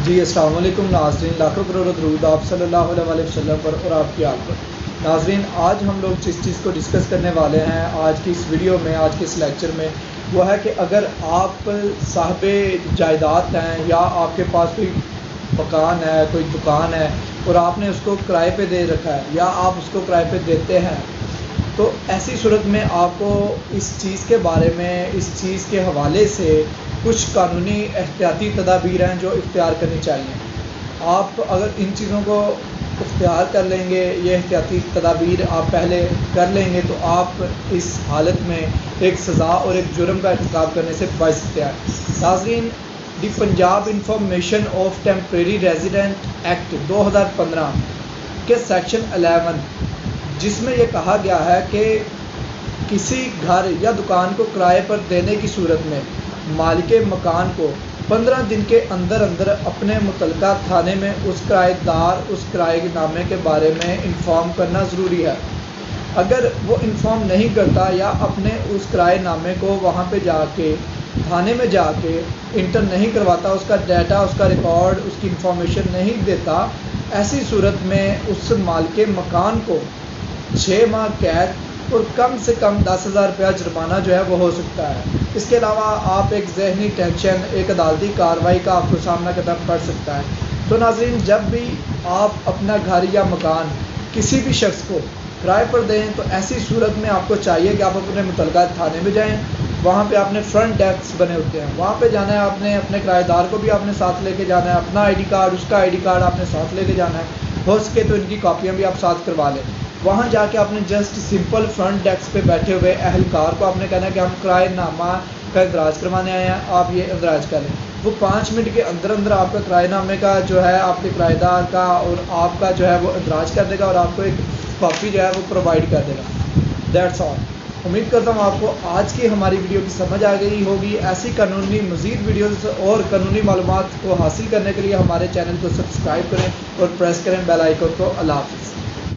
جی السلام علیکم ناظرین، لاکھوں کروڑوں درود آپ صلی اللہ علیہ وسلم پر اور آپ کی آل پر۔ ناظرین، آج ہم لوگ جس چیز کو ڈسکس کرنے والے ہیں آج کی اس ویڈیو میں، آج کے اس لیکچر میں، وہ ہے کہ اگر آپ صاحب جائیداد ہیں یا آپ کے پاس کوئی مکان ہے، کوئی دکان ہے اور آپ نے اس کو کرائے پہ دے رکھا ہے یا آپ اس کو کرائے پہ دیتے ہیں، تو ایسی صورت میں آپ کو اس چیز کے بارے میں، اس چیز کے حوالے سے کچھ قانونی احتیاطی تدابیر ہیں جو اختیار کرنی چاہیے۔ آپ اگر ان چیزوں کو اختیار کر لیں گے، یہ احتیاطی تدابیر آپ پہلے کر لیں گے، تو آپ اس حالت میں ایک سزا اور ایک جرم کا ارتکاب کرنے سے بچ سکتے ہیں۔ ناظرین، the Punjab information of temporary resident act 2015 کے سیکشن 11، جس میں یہ کہا گیا ہے کہ کسی گھر یا دکان کو کرائے پر دینے کی صورت میں مالک مکان کو 15 دن کے اندر اندر اپنے متعلقہ تھانے میں اس کرائے دار اس کرائے نامے کے بارے میں انفارم کرنا ضروری ہے۔ اگر وہ انفارم نہیں کرتا یا اپنے اس کرائے نامے کو وہاں پہ جا کے تھانے میں جا کے انٹر نہیں کرواتا، اس کا ڈیٹا، اس کا ریکارڈ، اس کی انفارمیشن نہیں دیتا، ایسی صورت میں اس مالک مکان کو 6 ماہ قید اور کم سے کم 10,000 روپیہ جرمانہ جو ہے وہ ہو سکتا ہے۔ اس کے علاوہ آپ ایک ذہنی ٹینشن، ایک عدالتی کارروائی کا آپ کو سامنا کرنا پڑ سکتا ہے۔ تو ناظرین، جب بھی آپ اپنا گھر یا مکان کسی بھی شخص کو کرائے پر دیں تو ایسی صورت میں آپ کو چاہیے کہ آپ اپنے متعلقہ تھانے میں جائیں۔ وہاں پہ آپ نے فرنٹ ڈیسک بنے ہوتے ہیں، وہاں پہ جانا ہے، آپ نے اپنے کرایہ دار کو بھی آپ نے ساتھ لے کے جانا ہے، اپنا آئی ڈی کارڈ، اس کا آئی ڈی کارڈ آپ نے ساتھ لے کے جانا ہے، ہو سکے تو ان کی کاپیاں بھی آپ ساتھ کروا لیں۔ وہاں جا کے آپ نے جسٹ سمپل فرنٹ ڈیسک پہ بیٹھے ہوئے اہلکار کو آپ نے کہنا ہے کہ ہم کرائے نامہ کا اندراج کروانے آئے ہیں، آپ یہ اندراج کر لیں۔ وہ 5 منٹ کے اندر اندر آپ کا کرائے نامے کا جو ہے آپ کے کرایہ دار کا اور آپ کا جو ہے وہ اندراج کر دے گا اور آپ کو ایک کاپی جو ہے وہ پرووائڈ کر دے گا۔ That's all. امید کرتا ہوں آپ کو آج کی ہماری ویڈیو کی سمجھ آ گئی ہوگی۔ ایسی قانونی مزید ویڈیوز اور قانونی معلومات کو حاصل کرنے کے لیے ہمارے چینل کو سبسکرائب کریں اور پریس کریں بیل آئیکن کو۔ اللہ حافظ۔